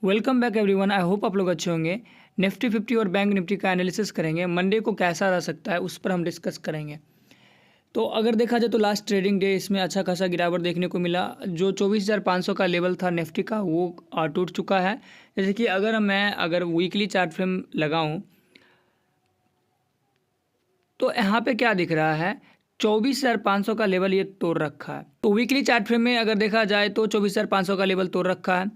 Welcome back everyone. I hope आप लोग अच्छे होंगे। निफ्टी 50 और बैंक निफ्टी का एनालिसिस करेंगे। मंडे को कैसा रह सकता है उस पर हम डिस्कस करेंगे। तो अगर देखा जाए तो लास्ट ट्रेडिंग डे इसमें अच्छा खासा गिरावट देखने को मिला। जो 24,500 का लेवल था निफ्टी का वो टूट चुका है। जैसे कि अगर वीकली चार्ट फ्रेम लगाऊं तो यहाँ पे क्या दिख रहा है, 24,500 का लेवल ये तोड़ रखा है। तो वीकली चार्ट फ्रेम में अगर देखा जाए तो 24,500 का लेवल तोड़ रखा है।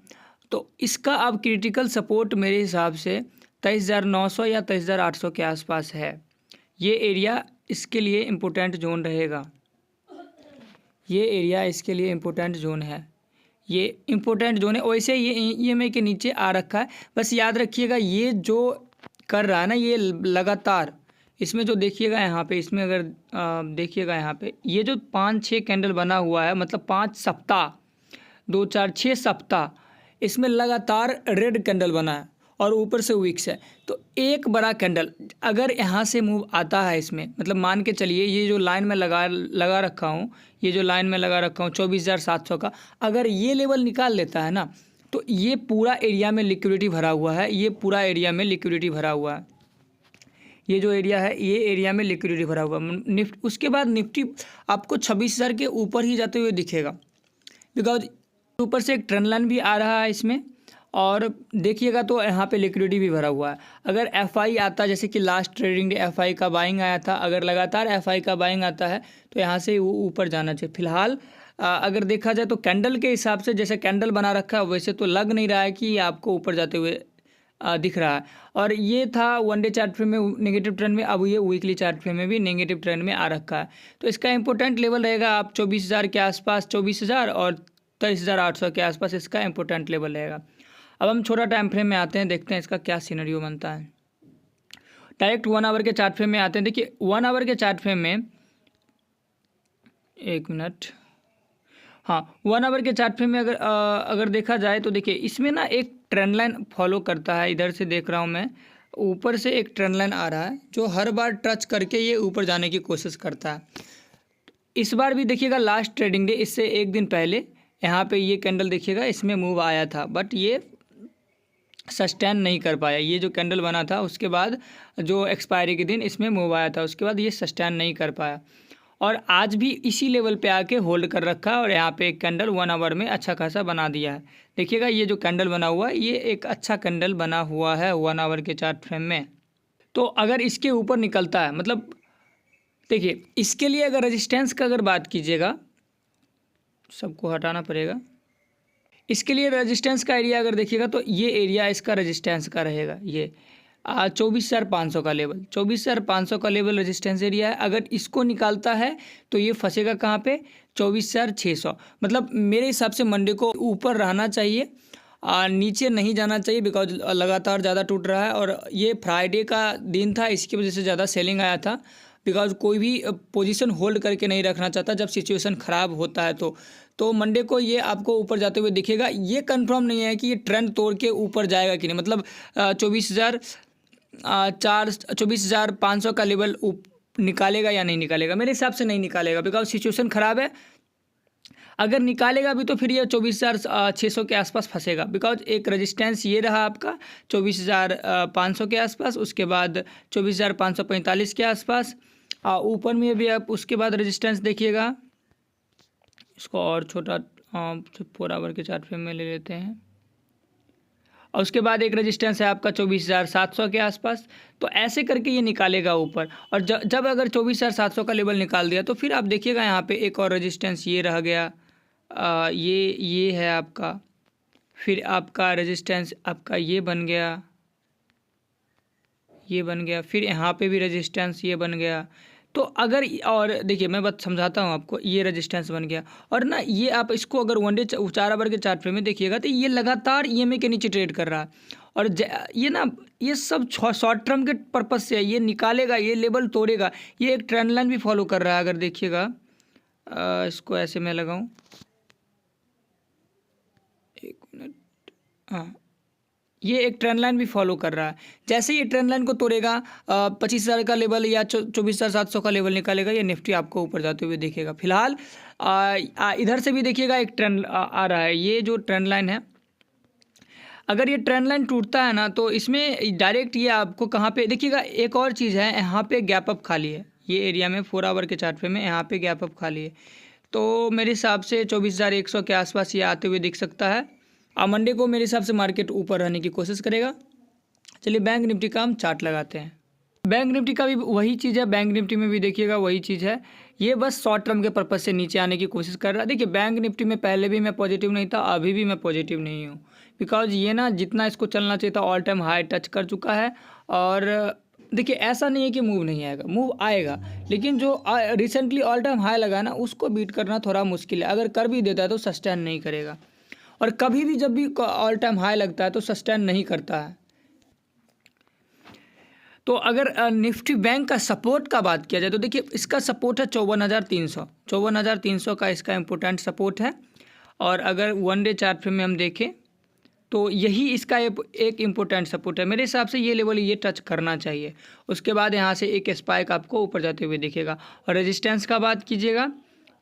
तो इसका अब क्रिटिकल सपोर्ट मेरे हिसाब से 23,900 या 23,800 के आसपास है। ये एरिया इसके लिए इम्पोर्टेंट जोन रहेगा। ये एरिया इसके लिए इम्पोर्टेंट जोन है। ये इम्पोर्टेंट जोन है। वैसे ये ईएमए के नीचे आ रखा है। बस याद रखिएगा ये जो कर रहा है ना, ये लगातार इसमें जो देखिएगा यहाँ पे, इसमें अगर देखिएगा यहाँ पे ये जो 5-6 कैंडल बना हुआ है, मतलब 5 सप्ताह 2 4 6 सप्ताह इसमें लगातार रेड कैंडल बना है और ऊपर से वीक्स है। तो एक बड़ा कैंडल अगर यहाँ से मूव आता है इसमें, मतलब मान के चलिए ये जो लाइन में लगा रखा हूँ, ये जो लाइन में लगा रखा हूँ 24,700 का, अगर ये लेवल निकाल लेता है ना, तो ये पूरा एरिया में लिक्विडिटी भरा हुआ है। ये पूरा एरिया में लिक्विडिटी भरा हुआ है। ये जो एरिया है ये एरिया में लिक्विडिटी भरा हुआ निफ्टी। उसके बाद निफ्टी आपको 26,000 के ऊपर ही जाते हुए दिखेगा, बिकॉज ऊपर से एक ट्रेंड लाइन भी आ रहा है इसमें। और देखिएगा तो यहाँ पे लिक्विडिटी भी भरा हुआ है। अगर एफआई आता, जैसे कि लास्ट ट्रेडिंग डे एफआई का बाइंग आया था, अगर लगातार एफआई का बाइंग आता है तो यहाँ से ऊपर जाना चाहिए। फिलहाल अगर देखा जाए तो कैंडल के हिसाब से जैसे कैंडल बना रखा है वैसे तो लग नहीं रहा है कि आपको ऊपर जाते हुए दिख रहा है। और ये था वन डे चार्ट फ्रेम में नेगेटिव ट्रेंड में, अब ये वीकली चार्ट फ्रेम में भी नेगेटिव ट्रेंड में आ रखा है। तो इसका इंपॉर्टेंट लेवल रहेगा आप 24,000 के आसपास, 24,000 और 23,800 के आसपास इसका इंपॉर्टेंट लेवल रहेगा। अब हम छोटा टाइम फ्रेम में आते हैं, देखते हैं इसका क्या सिनेरियो बनता है। डायरेक्ट 1 आवर के चार्ट फ्रेम में आते हैं। देखिए 1 आवर के चार्ट फ्रेम में, एक मिनट, हाँ 1 आवर के चार्ट फ्रेम में अगर देखा जाए तो देखिए इसमें ना एक ट्रेंड लाइन फॉलो करता है। इधर से देख रहा हूँ मैं, ऊपर से एक ट्रेंड लाइन आ रहा है जो हर बार टच करके ये ऊपर जाने की कोशिश करता है। इस बार भी देखिएगा लास्ट ट्रेडिंग डे इससे एक दिन पहले यहाँ पे ये कैंडल देखिएगा इसमें मूव आया था, बट ये सस्टेन नहीं कर पाया। ये जो कैंडल बना था उसके बाद जो एक्सपायरी के दिन इसमें मूव आया था, उसके बाद ये सस्टेन नहीं कर पाया और आज भी इसी लेवल पे आके होल्ड कर रखा है। और यहाँ पे एक कैंडल 1 आवर में अच्छा खासा बना दिया है। देखिएगा ये जो कैंडल बना हुआ है ये एक अच्छा कैंडल बना हुआ है 1 आवर के चार्ट फ्रेम में। तो अगर इसके ऊपर निकलता है, मतलब देखिए इसके लिए अगर रेजिस्टेंस का अगर बात कीजिएगा, सबको हटाना पड़ेगा। इसके लिए रेजिस्टेंस का एरिया अगर देखिएगा तो ये एरिया इसका रेजिस्टेंस का रहेगा। ये 24,500 का लेवल, 24,500 का लेवल रेजिस्टेंस एरिया है। अगर इसको निकालता है तो ये फंसेगा कहाँ पे, 24,600। मतलब मेरे हिसाब से मंडे को ऊपर रहना चाहिए, नीचे नहीं जाना चाहिए, बिकॉज लगातार ज़्यादा टूट रहा है। और ये फ्राइडे का दिन था, इसकी वजह से ज़्यादा सेलिंग आया था, बिकॉज कोई भी पोजीशन होल्ड करके नहीं रखना चाहता जब सिचुएशन ख़राब होता है। तो मंडे को ये आपको ऊपर जाते हुए दिखेगा। ये कंफर्म नहीं है कि ये ट्रेंड तोड़ के ऊपर जाएगा कि नहीं, मतलब 24,500 का लेवल निकालेगा या नहीं निकालेगा। मेरे हिसाब से नहीं निकालेगा, बिकॉज सिचुएशन ख़राब है। अगर निकालेगा भी तो फिर ये 24,600 के आसपास फंसेगा, बिकॉज एक रेजिस्टेंस ये रहा आपका 24,500 के आसपास, उसके बाद 24,545 के आसपास, ऊपर में भी आप उसके बाद रेजिस्टेंस देखिएगा। इसको और छोटा 4 आवर के चार्ट फ्रेम में ले लेते हैं, और उसके बाद एक रेजिस्टेंस है आपका 24,700 के आसपास। तो ऐसे करके ये निकालेगा ऊपर। और जब अगर 24,700 का लेवल निकाल दिया तो फिर आप देखिएगा यहाँ पे एक और रेजिस्टेंस ये रह गया, ये है आपका, फिर आपका रेजिस्टेंस आपका ये बन गया, ये बन गया, फिर यहाँ पे भी रेजिस्टेंस ये बन गया। तो अगर, और देखिए मैं बात समझाता हूँ आपको, ये रेजिस्टेंस बन गया। और ना ये आप इसको अगर 1 डे 4 आवर के चार्ट फ्रेम में देखिएगा तो ये लगातार ईएमए के नीचे ट्रेड कर रहा है। और ये ना ये सब शॉर्ट टर्म के पर्पज़ से है। ये निकालेगा, ये लेवल तोड़ेगा। ये एक ट्रेंड लाइन भी फॉलो कर रहा है। अगर देखिएगा इसको ऐसे मैं लगाऊँ, एक मिनट, हाँ ये एक ट्रेंड लाइन भी फॉलो कर रहा है। जैसे ये ट्रेंड लाइन को तोड़ेगा 25,000 का लेवल या 24,700 का लेवल निकालेगा, ये निफ्टी आपको ऊपर जाते हुए दिखेगा। फिलहाल इधर से भी देखिएगा एक ट्रेंड आ रहा है। ये जो ट्रेंड लाइन है अगर ये ट्रेंड लाइन टूटता है ना तो इसमें डायरेक्ट ये आपको कहाँ पे देखिएगा, एक और चीज़ है, यहाँ पे गैप अप खाली है, ये एरिया में 4 आवर के चार्ट फ्रेम में यहाँ पे गैप अप खाली है। तो मेरे हिसाब से 24,100 के आसपास ये आते हुए दिख सकता है। और मंडे को मेरे हिसाब से मार्केट ऊपर रहने की कोशिश करेगा। चलिए बैंक निफ्टी का हम चार्ट लगाते हैं। बैंक निफ्टी का भी वही चीज़ है, बैंक निफ्टी में भी देखिएगा वही चीज़ है, ये बस शॉर्ट टर्म के पर्पज से नीचे आने की कोशिश कर रहा है। देखिए बैंक निफ्टी में पहले भी मैं पॉजिटिव नहीं था, अभी भी मैं पॉजिटिव नहीं हूँ, बिकॉज ये ना जितना इसको चलना चाहिए था ऑल टाइम हाई टच कर चुका है। और देखिए ऐसा नहीं है कि मूव नहीं आएगा, मूव आएगा, लेकिन जो रिसेंटली ऑल टाइम हाई लगा ना उसको बीट करना थोड़ा मुश्किल है। अगर कर भी देता है तो सस्टेन नहीं करेगा, और कभी भी जब भी ऑल टाइम हाई लगता है तो सस्टेन नहीं करता है। तो अगर निफ्टी बैंक का सपोर्ट का बात किया जाए तो देखिए इसका सपोर्ट है 54,300, 54,300 का इसका इम्पोर्टेंट सपोर्ट है। और अगर वन डे चार्ट फ्रेम में हम देखें तो यही इसका एक इम्पोर्टेंट सपोर्ट है। मेरे हिसाब से ये लेवल ये टच करना चाहिए, उसके बाद यहाँ से एक स्पाइक आपको ऊपर जाते हुए दिखेगा। और रेजिस्टेंस का बात कीजिएगा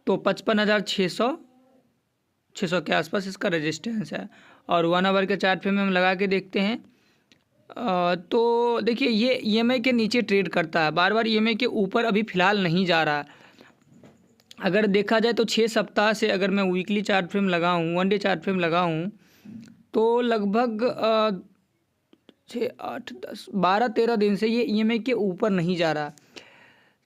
तो 55,600 के आसपास इसका रेजिस्टेंस है। और 1 आवर के चार्ट फ्रेम में हम लगा के देखते हैं तो देखिए ये EMA के नीचे ट्रेड करता है, बार बार EMA के ऊपर अभी फ़िलहाल नहीं जा रहा है। अगर देखा जाए तो 6 सप्ताह से अगर मैं वीकली चार्ट फ्रेम लगाऊँ, वन डे चार्ट फ्रेम लगाऊँ तो लगभग 6, 8, 10, 12, 13 दिन से ये EMA के ऊपर नहीं जा रहा।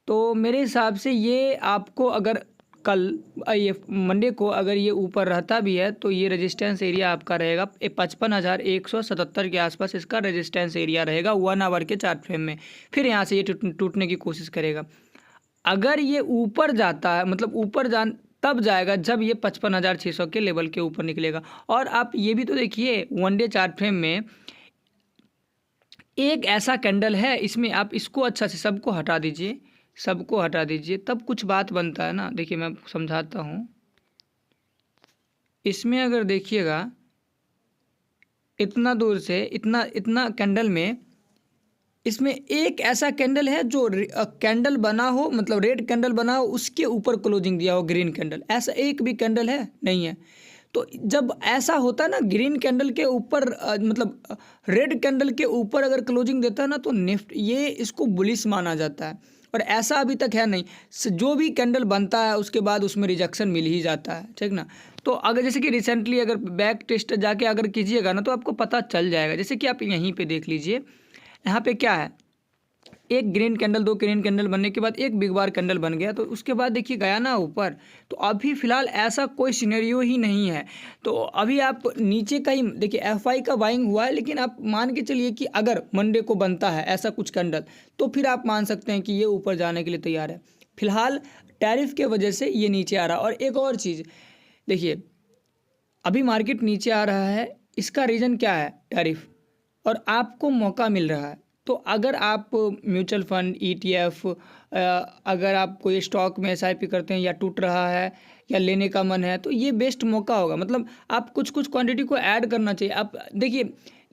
तो मेरे हिसाब से ये आपको अगर कल ये मंडे को अगर ये ऊपर रहता भी है तो ये रेजिस्टेंस एरिया आपका रहेगा 55,177 के आसपास, इसका रेजिस्टेंस एरिया रहेगा 1 आवर के चार्ट फ्रेम में। फिर यहाँ से ये टूटने की कोशिश करेगा। अगर ये ऊपर जाता है, मतलब ऊपर तब जाएगा जब ये 55,600 के लेवल के ऊपर निकलेगा। और आप ये भी तो देखिए वन डे चार्ट फ्रेम में एक ऐसा कैंडल है, इसमें आप इसको अच्छा से सबको हटा दीजिए, सबको हटा दीजिए, तब कुछ बात बनता है ना। देखिए मैं समझाता हूँ, इसमें अगर देखिएगा इतना दूर से इतना कैंडल में, इसमें एक ऐसा कैंडल है जो कैंडल बना हो, मतलब रेड कैंडल बना हो, उसके ऊपर क्लोजिंग दिया हो ग्रीन कैंडल, ऐसा एक भी कैंडल है नहीं है। तो जब ऐसा होता है ना ग्रीन कैंडल के ऊपर मतलब रेड कैंडल के ऊपर अगर क्लोजिंग देता है ना तो निफ्टी ये इसको बुलिश माना जाता है। और ऐसा अभी तक है नहीं, जो भी कैंडल बनता है उसके बाद उसमें रिजेक्शन मिल ही जाता है, ठीक ना। तो अगर जैसे कि रिसेंटली अगर बैक टेस्ट जाके अगर कीजिएगा ना तो आपको पता चल जाएगा। जैसे कि आप यहीं पे देख लीजिए, यहाँ पे क्या है, एक ग्रीन कैंडल, 2 ग्रीन कैंडल बनने के बाद एक बिग बार कैंडल बन गया, तो उसके बाद देखिए गया ना ऊपर। तो अभी फ़िलहाल ऐसा कोई सिनेरियो ही नहीं है। तो अभी आप नीचे का ही देखिए FI का बाइंग हुआ है, लेकिन आप मान के चलिए कि अगर मंडे को बनता है ऐसा कुछ कैंडल तो फिर आप मान सकते हैं कि ये ऊपर जाने के लिए तैयार है। फिलहाल टैरिफ के वजह से ये नीचे आ रहा है। और एक और चीज़ देखिए, अभी मार्केट नीचे आ रहा है, इसका रीज़न क्या है, टैरिफ, और आपको मौका मिल रहा है। तो अगर आप म्यूचुअल फंड ETF अगर आप कोई स्टॉक में SIP करते हैं या टूट रहा है या लेने का मन है तो ये बेस्ट मौका होगा। मतलब आप कुछ क्वांटिटी को ऐड करना चाहिए। आप देखिए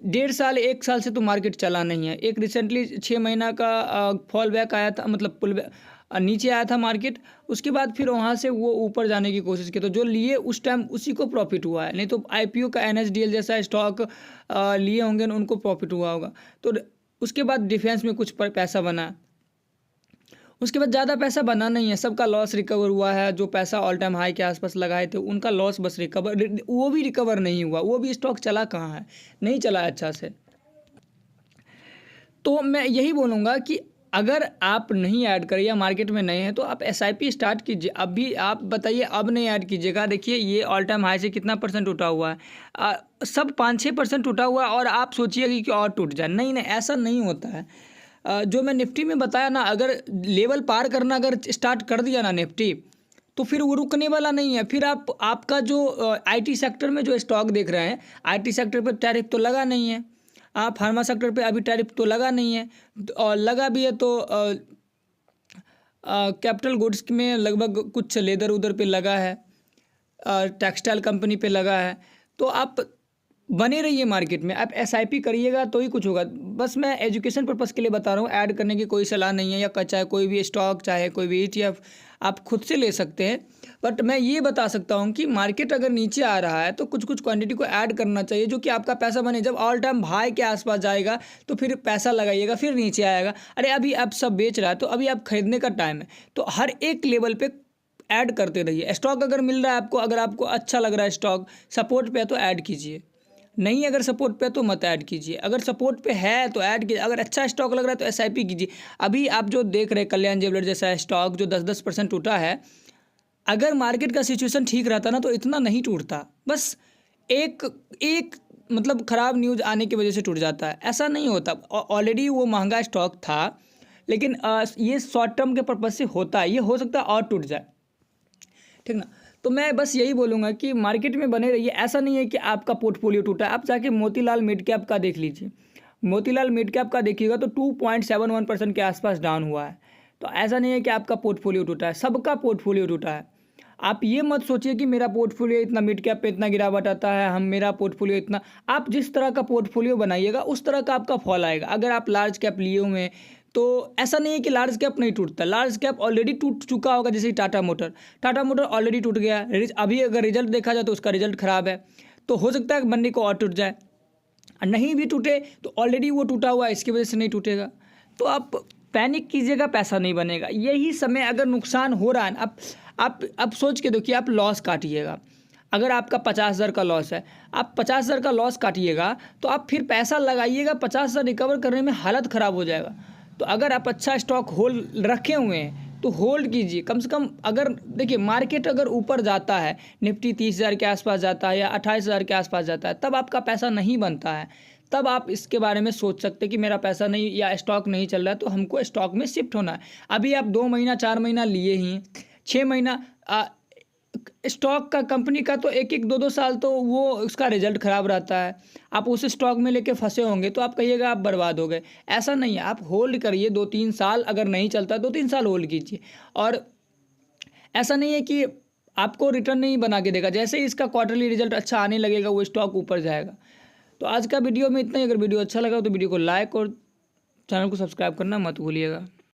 1.5 साल 1 साल से तो मार्केट चला नहीं है। एक रिसेंटली 6 महीना का फॉल बैक आया था, मतलब नीचे आया था मार्केट, उसके बाद फिर वहाँ से वो ऊपर जाने की कोशिश की, तो जो लिए उस टाइम उसी को प्रॉफिट हुआ है। नहीं तो IPO का NSDL जैसा स्टॉक लिए होंगे उनको प्रॉफिट हुआ होगा। तो उसके बाद डिफेंस में कुछ पैसा बना, उसके बाद ज़्यादा पैसा बना नहीं है, सबका लॉस रिकवर हुआ है। जो पैसा ऑल टाइम हाई के आसपास लगाए थे उनका लॉस बस रिकवर, वो भी रिकवर नहीं हुआ, वो भी स्टॉक चला कहाँ है, नहीं चला अच्छा से। तो मैं यही बोलूँगा कि अगर आप नहीं ऐड करें या मार्केट में नए हैं तो आप SIP स्टार्ट कीजिए। अभी आप बताइए, अब नहीं ऐड कीजिएगा। देखिए ये ऑल टाइम हाई से कितना % उठा हुआ है, सब 5-6% उठा हुआ है, और आप सोचिएगा कि और टूट जाए। नहीं नहीं, ऐसा नहीं होता है। जो मैं निफ्टी में बताया ना, अगर लेवल पार करना अगर स्टार्ट कर दिया ना निफ्टी, तो फिर वो रुकने वाला नहीं है। फिर आपका जो IT सेक्टर में जो स्टॉक देख रहे हैं, IT सेक्टर पर टैरिफ तो लगा नहीं है, फार्मा सेक्टर पे अभी टैरिफ तो लगा नहीं है, और लगा भी है तो कैपिटल गुड्स में लगभग कुछ लेदर उधर पे लगा है, टेक्सटाइल कंपनी पे लगा है। तो आप बने रहिए मार्केट में, आप SIP करिएगा तो ही कुछ होगा। बस मैं एजुकेशन पर्पज़ के लिए बता रहा हूँ, ऐड करने की कोई सलाह नहीं है, या चाहे कोई भी स्टॉक, चाहे कोई भी ETF आप खुद से ले सकते हैं। बट मैं ये बता सकता हूँ कि मार्केट अगर नीचे आ रहा है तो कुछ कुछ क्वांटिटी को ऐड करना चाहिए, जो कि आपका पैसा बने। जब ऑल टाइम हाई के आसपास जाएगा तो फिर पैसा लगाइएगा, फिर नीचे आएगा। अरे अभी आप सब बेच रहा है तो अभी आप खरीदने का टाइम है, तो हर एक लेवल पे ऐड करते रहिए। स्टॉक अगर मिल रहा है आपको, अगर आपको अच्छा लग रहा है स्टॉक, सपोर्ट पे है तो ऐड कीजिए, नहीं अगर सपोर्ट पे है तो मत ऐड कीजिए। अगर सपोर्ट पे है तो ऐड कीजिए, अगर अच्छा स्टॉक लग रहा है तो SIP कीजिए। अभी आप जो देख रहे हैं कल्याण ज्वेलर्स जैसा स्टॉक जो 10% टूटा है, अगर मार्केट का सिचुएशन ठीक रहता ना तो इतना नहीं टूटता। बस एक मतलब ख़राब न्यूज़ आने की वजह से टूट जाता है, ऐसा नहीं होता। ऑलरेडी वो महंगा स्टॉक था, लेकिन ये शॉर्ट टर्म के पर्पज़ से होता है, ये हो सकता है और टूट जाए, ठीक ना। तो मैं बस यही बोलूँगा कि मार्केट में बने रहिए। ऐसा नहीं है कि आपका पोर्टफोलियो टूटा है, आप जाके मोतीलाल मिड कैप का देख लीजिए। मोतीलाल मिड कैप का देखिएगा तो 2.71% के आसपास डाउन हुआ है। तो ऐसा नहीं है कि आपका पोर्टफोलियो टूटा है, सबका पोर्टफोलियो टूटा है। आप ये मत सोचिए कि मेरा पोर्टफोलियो इतना मिड कैप पे इतना गिरावट आता है, मेरा पोर्टफोलियो इतना। आप जिस तरह का पोर्टफोलियो बनाइएगा उस तरह का आपका फॉल आएगा। अगर आप लार्ज कैप लिए हुए हैं तो ऐसा नहीं है कि लार्ज कैप नहीं टूटता, लार्ज कैप ऑलरेडी टूट चुका होगा। जैसे टाटा मोटर ऑलरेडी टूट गया। अभी अगर रिजल्ट देखा जाए तो उसका रिजल्ट ख़राब है, तो हो सकता है मंडी को और टूट जाए। नहीं भी टूटे तो ऑलरेडी वो टूटा हुआ है, इसकी वजह से नहीं टूटेगा। तो आप पैनिक कीजिएगा, पैसा नहीं बनेगा। यही समय अगर नुकसान हो रहा है ना, आप सोच के देखिए, आप लॉस काटिएगा। अगर आपका 50,000 का लॉस है, आप 50,000 का लॉस काटिएगा तो आप फिर पैसा लगाइएगा, 50,000 रिकवर करने में हालत ख़राब हो जाएगा। तो अगर आप अच्छा स्टॉक होल्ड रखे हुए हैं तो होल्ड कीजिए कम से कम। अगर देखिए मार्केट अगर ऊपर जाता है, निफ्टी 30,000 के आसपास जाता है या 28,000 के आसपास जाता है, तब आपका पैसा नहीं बनता है। तब आप इसके बारे में सोच सकते हैं कि मेरा पैसा नहीं या स्टॉक नहीं चल रहा है तो हमको स्टॉक में शिफ्ट होना है। अभी आप 2 महीना 4 महीना लिए ही, 6 महीना स्टॉक का कंपनी का तो 1-1 2-2 साल तो वो उसका रिजल्ट ख़राब रहता है। आप उस स्टॉक में लेके फंसे होंगे तो आप कहिएगा आप बर्बाद हो गए। ऐसा नहीं है, आप होल्ड करिए 2-3 साल। अगर नहीं चलता 2-3 साल होल्ड कीजिए। और ऐसा नहीं है कि आपको रिटर्न नहीं बना के देगा, जैसे ही इसका क्वार्टरली रिजल्ट अच्छा आने लगेगा वो स्टॉक ऊपर जाएगा। तो आज का वीडियो में इतना ही। अगर वीडियो अच्छा लगा तो वीडियो को लाइक और चैनल को सब्सक्राइब करना मत भूलिएगा।